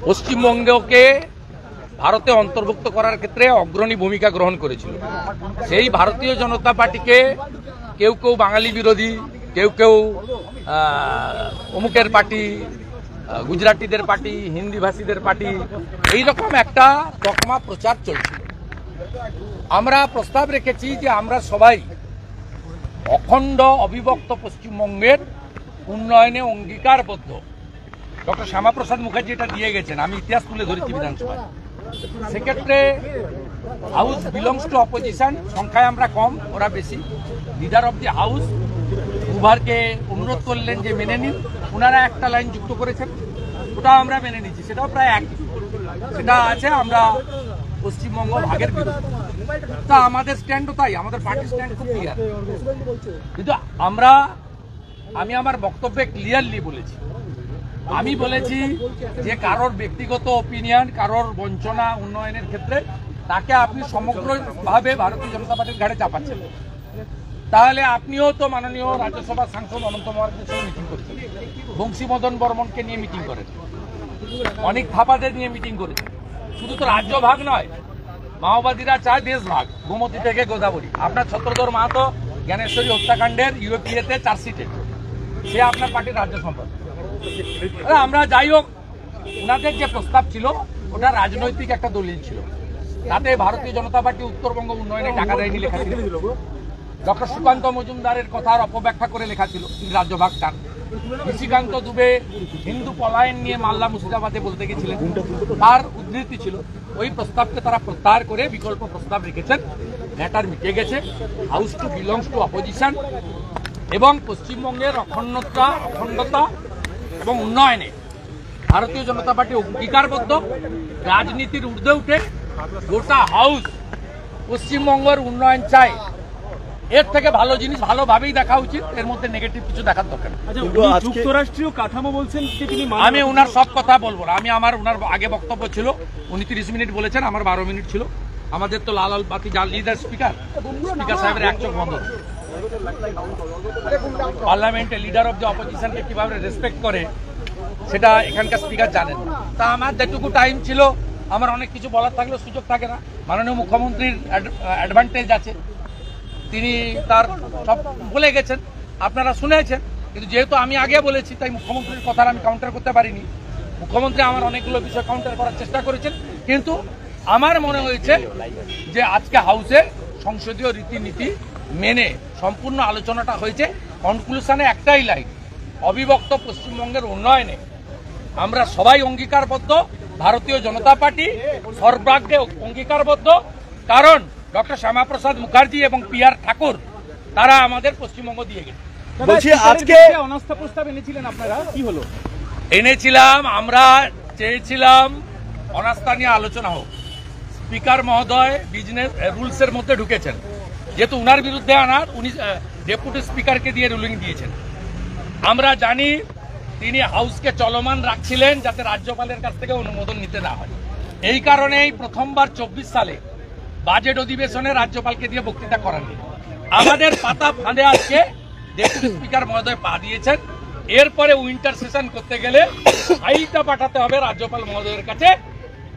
পশ্চিমবঙ্গকে ভারতে অন্তর্ভুক্ত করার ক্ষেত্রে অগ্রণী ভূমিকা গ্রহণ করেছিল। সেই ভারতীয় জনতা পার্টিকে কেউ কেউ বাঙালি বিরোধী, কেউ কেউ অমুকের পার্টি, গুজরাটিদের পার্টি, হিন্দিভাষীদের পার্টি, এইরকম একটা তকমা প্রচার চলছিল। আমরা প্রস্তাব রেখেছি যে আমরা সবাই অখণ্ড অবিভক্ত পশ্চিমবঙ্গের উন্নয়নে অঙ্গীকারবদ্ধ। ডক্টর শ্যামাপ্রসাদ মুখার্জি এটা দিয়ে গেছেন, আমি ইতিহাস তুলে ধরেছি বিধানসভায়। সেক্ষেত্রে হাউস বিলংস টু অপোজিশন, সংখ্যায় আমরা কম, ওরা বেশি। লিডার অব দি হাউস উভারকে অনুরোধ করলেন যে মেনে নিন, ওনারা একটা লাইন যুক্ত করেছেন, ওটা আমরা মেনে নিচ্ছি, সেটাও প্রায় এক। সেটা আছে আমরা পশ্চিমবঙ্গ ভাগের বিরুদ্ধে। তা আমাদের স্ট্যান্ডও তাই, আমাদের পার্টির স্ট্যান্ড খুব ক্লিয়ার। কিন্তু আমি আমার বক্তব্যে ক্লিয়ারলি বলেছি, আমি বলেছি যে কারোর ব্যক্তিগত ওপিনিয়ন, কারোর বঞ্চনা উন্নয়নের ক্ষেত্রে তাকে আপনি সমগ্রভাবে ভারতীয় জনতা পার্টির ঘাড়ে চাপাচ্ছেন। তাহলে আপনিও তো মাননীয় রাজ্যসভার সাংসদ অনন্ত মহারাজের সঙ্গে মিটিং করছেন, বংশীমদন বর্মনকে নিয়ে মিটিং করেন, অনেক থাপাদের নিয়ে মিটিং করেছেন। শুধু তো রাজ্য ভাগ নয়, মাওবাদীরা চায় দেশ ভাগ, গোমতী থেকে গোদাবরী। আপনার ছত্রধর মাহাতো জ্ঞানেশ্বরী হত্যাকাণ্ডের ইউএপিএতে চার্জশিটেড, সে আপনার পার্টির রাজ্য সম্পাদক। আমরা যাই হোক, ওনাদের যে প্রস্তাব ছিল ওটা রাজনৈতিক একটা দলিল ছিল, তাতে ভারতীয় জনতা পার্টি উত্তরবঙ্গ উন্নয়নে টাকা দেয়নি লেখা ছিল। ডক্টর সুকান্ত মজুমদারের কথার অপব্যাখ্যা করে লেখা ছিল, তিনি রাজ্যভাগ চান। নিশিকান্ত দুবে হিন্দু পলায়ন নিয়ে মাল্লা মুর্শিদাবাদে বলতে গেছিলেন, তার উদ্ধৃতি ছিল। ওই প্রস্তাবকে তারা প্রত্যাহার করে বিকল্প প্রস্তাব রেখেছেন, ম্যাটার মিটে গেছে। House to belongs to opposition এবং পশ্চিমবঙ্গের অখণ্ডতা এবং উন্নয়নে ভারতীয় জনতা পার্টি অঙ্গীকারবদ্ধ। রাজনীতির ঊর্ধ্বে উঠে গোটা হাউস পশ্চিমবঙ্গের উন্নয়ন চায়। এর থেকে ভালো জিনিস ভালোভাবেই দেখা উচিত, এর মধ্যে নেগেটিভ কিছু দেখার দরকার নেই। যুক্তরাষ্ট্রীয় কাঠামো বলছেন যে তিনি, আমি ওনার সব কথা বলবো না। ওনার আগে বক্তব্য ছিল, উনি 30 মিনিট বলেছেন, আমার 12 মিনিট ছিল। আমাদের তো লাল বাতি জ্বালিয়ে দেয় স্পিকার সাহেবের এক চোখ বন্ধ। পার্লামেন্টে লিডার অব দ্য অপোজিশনকে কিভাবে রেসপেক্ট করে সেটা এখানকার স্পিকার জানেন। তা আমার যেটুকু টাইম ছিল, আমার অনেক কিছু বলার থাকলেও সুযোগ থাকে না। মাননীয় মুখ্যমন্ত্রীর অ্যাডভান্টেজ আছে, তিনি তার সব বলে গেছেন, আপনারা শুনেছেন। কিন্তু যেহেতু আমি আগে বলেছি, তাই মুখ্যমন্ত্রীর কথার আমি কাউন্টার করতে পারিনি। মুখ্যমন্ত্রী আমার অনেকগুলো বিষয় কাউন্টার করার চেষ্টা করেছেন, কিন্তু আমার মনে হয়েছে যে আজকে হাউসে সংসদীয় রীতিনীতি মেনে সম্পূর্ণ আলোচনাটা হয়েছে। কনক্লুশনে একটাই লাইন, অবিভক্ত পশ্চিমবঙ্গের উন্নয়নে আমরা সবাই অঙ্গীকারবদ্ধ। ভারতীয় জনতা পার্টি সর্বাগ্রে অঙ্গীকারবদ্ধ, কারণ ডক্টর শ্যামাপ্রসাদ মুখার্জি এবং PR ঠাকুর তারা আমাদের পশ্চিমবঙ্গ দিয়ে গেছে। বলছি আজকে অনাস্থা প্রস্তাব এনেছিলেন আপনারা, কি হলো? এনেছিলাম, আমরা চেয়েছিলাম অনাস্থা নিয়ে আলোচনা হোক। স্পিকার মহোদয় বিজনেস রুলসের মধ্যে ঢুকেছেন, যেহেতু উনার বিরুদ্ধে আনার, উনি ডেপুটি স্পিকারকে দিয়ে রুলিং দিয়েছেন। আমরা জানি তিনি হাউসকে চলমান রাখছিলেন যাতে রাজ্যপালের কাছ থেকে অনুমোদন নিতে না হয়। এই কারণেই প্রথমবার 24 সালে বাজেট অধিবেশনে রাজ্যপালকে দিয়ে বক্তৃতা করাননি। আমাদের পাতা ফাঁদে আজকে ডেপুটি স্পিকার মহোদয় পা দিয়েছেন। এরপরে উইন্টার সেশন করতে গেলে ফাইলটা পাঠাতে হবে রাজ্যপাল মহোদয়ের কাছে।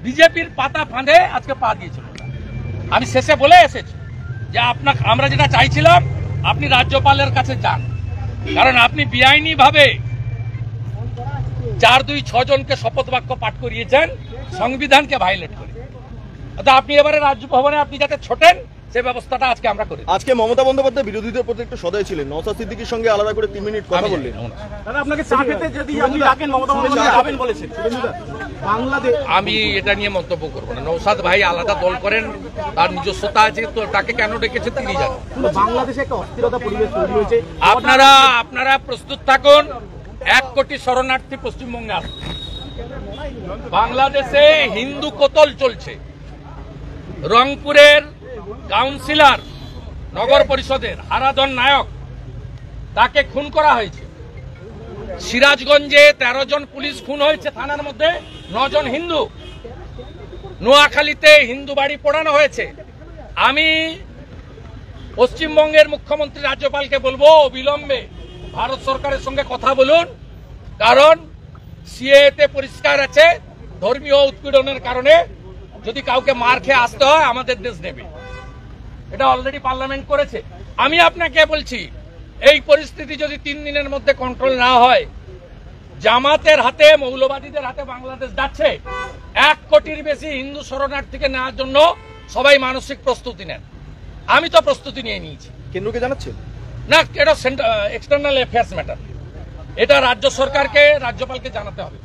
বিজেপির পাতা ফাঁদে আজকে পা দিয়েছিল। আমি শেষে বলে এসেছি যে আমরা যেটা চাইছিলাম, আপনি রাজ্যপালের কাছে যান, কারণ আপনি বেআইনি ভাবে 4-2-6 জনকে শপথ বাক্য পাঠ করিয়েছেন সংবিধানকে ভায়োলেট করে। আপনি এবারে রাজভবনে আপনি যাতে ছোটেন, সে ব্যবস্থাটা আজকে আমরা করি। আজকে মমতা বন্দ্যোপাধ্যায় বিরোধীদের প্রতি একটু সদয় ছিলেন, নওশাদ সিদ্দিকীর সঙ্গে আলাদা করে 3 মিনিট কথা বললেন। আপনাকে চা খেতে যদি আপনি ডাকেন, মমতা বন্দ্যোপাধ্যায় যাবেন বলেছেন। বাংলাদেশ, আমি এটা নিয়ে মন্তব্য করবো না। নওশাদ ভাই আলাদা দল করেন, তার নিজস্বতা আছে, তো তাকে কেন ডেকেছে তিনি জানেন। বাংলাদেশে একটা অস্থিরতা পরিবেশ তৈরি হয়েছে। আপনারা প্রস্তুত থাকুন, 1 কোটি শরণার্থী পশ্চিমবঙ্গে আসবে। বাংলাদেশে হিন্দু কতল চলছে। রংপুরের কাউন্সিলর, নগর পরিষদের হারাধন নায়ক, তাকে খুন করা হয়েছে। সিরাজগঞ্জে 13 জন পুলিশ খুন হয়েছে, থানার মধ্যে 9 জন হিন্দু। নোয়াখালীতে হিন্দু বাড়ি পোড়ানো হয়েছে। আমি পশ্চিমবঙ্গের মুখ্যমন্ত্রী রাজ্যপালকে বলবো, অবিলম্বে ভারত সরকারের সঙ্গে কথা বলুন, কারণ সিএতে পরিষ্কার আছে ধর্মীয় উৎপীড়নের কারণে যদি কাউকে মার খেয়ে আসতে হয় আমাদের দেশ নেবে। এটা অলরেডি পার্লামেন্ট করেছে। আমি আপনাকে বলছি এই পরিস্থিতি যদি 3 দিনের মধ্যে কন্ট্রোল না হয়, জামাতের হাতে, মৌলবাদীদের হাতে বাংলাদেশ যাচ্ছে। 1 কোটির বেশি হিন্দু শরণার্থীকে নেওয়ার জন্য সবাই মানসিক প্রস্তুতি নেন। আমি তো প্রস্তুতি নিয়ে নিয়েছি। কেন্দ্রকে জানাচ্ছেন না, এটা এক্সটার্নাল অ্যাফেয়ার্স ম্যাটার। এটা রাজ্য সরকারকে, রাজ্যপালকে জানাতে হবে।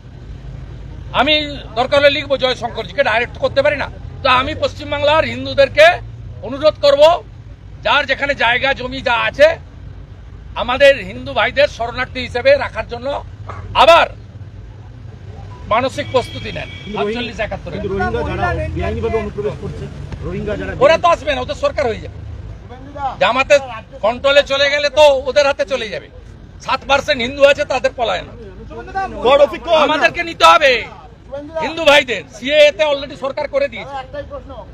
আমি দরকার হলে লিখবো জয়শঙ্করজিকে, ডাইরেক্ট করতে পারি না। তো আমি পশ্চিমবাংলার হিন্দুদেরকে অনুরোধ করব, যার যেখানে জায়গা জমি যা আছে আমাদের হিন্দু ভাইদের শরণার্থী হিসেবে রাখার জন্য আবার মানসিক প্রস্তুতি নেন। 48-71 ওরা তো আসবে না, ওদের সরকার হয়ে যাবে। জামাতে কন্ট্রোলে চলে গেলে তো ওদের হাতে চলে যাবে। 7% হিন্দু আছে, তাদের পলায়ন আমাদেরকে নিতে হবে। হিন্দু ভাইদের সিএতে অলরেডি সরকার করে দিয়েছে।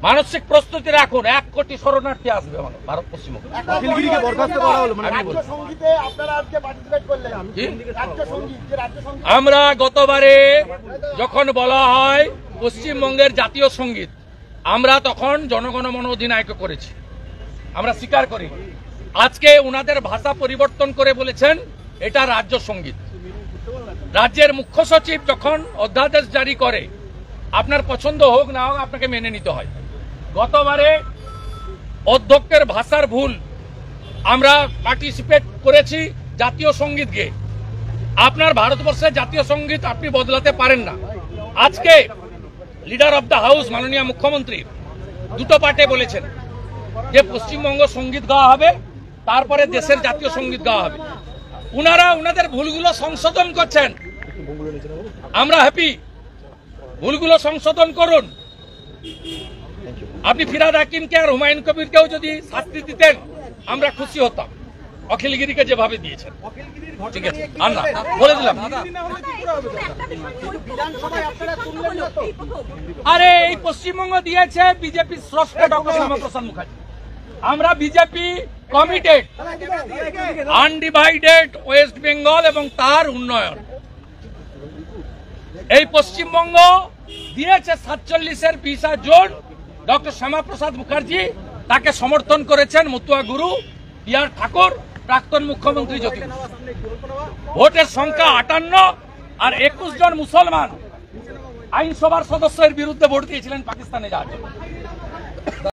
মানসিক প্রস্তুতি রাখুন, 1 কোটি শরণার্থী আসবে ভারত পশ্চিমবঙ্গে। আমরা গতবারে যখন বলা হয় পশ্চিমবঙ্গের জাতীয় সঙ্গীত, আমরা তখন জনগণমন অধিনায়ক করেছি, আমরা স্বীকার করি। আজকে ওনাদের ভাষা পরিবর্তন করে বলেছেন এটা রাজ্য সঙ্গীত। রাজ্যের মুখ্য সচিব যখন অধ্যাদেশ জারি করে, আপনার পছন্দ হোক না হোক আপনাকে মেনে নিতে হয়। গতবারে অধ্যক্ষের ভাষার ভুল, আমরা পার্টিসিপেট করেছি জাতীয় সঙ্গীত গেয়ে। আপনার ভারতবর্ষের জাতীয় সঙ্গীত আপনি বদলাতে পারেন না। আজকে লিডার অব দ্য হাউস মাননীয় মুখ্যমন্ত্রী 2টো পার্টে বলেছেন যে পশ্চিমবঙ্গ সঙ্গীত গাওয়া হবে, তারপরে দেশের জাতীয় সঙ্গীত গাওয়া হবে। উনারা উনাদের ভুলগুলো সংশোধন করছেন, আমরা হ্যাপি। ভুলগুলো সংশোধন করুন। আপনি ফিরহাদ হাকিমকে আর হুমায়ুন কবিরকেও যদি শাস্তি দিতেন আমরা খুশি হতাম, অখিলগিরিকে যেভাবে দিয়েছেন। ঠিক আছে, আর না বলে দিলাম। আরে এই পশ্চিমবঙ্গ দিয়েছে বিজেপি স্রষ্টা ডক্টর শ্যামাপ্রসাদ মুখার্জি। আমরা BJP committed, undivided West Bengal এবং তার উন্নয়ন। এই পশ্চিমবঙ্গ দিয়েছে 47-এর 20 জোন ডক্টর শ্যামাপ্রসাদ মুখার্জি, তাকে সমর্থন করেছেন মতুয়া গুরু বিআর ঠাকুর, প্রাক্তন মুখ্যমন্ত্রী জ্যোতি। ভোটের সংখ্যা 58 আর 21 জন মুসলমান আইনসভার সদস্যের বিরুদ্ধে ভোট দিয়েছিলেন পাকিস্তানে যাওয়ার জন্য।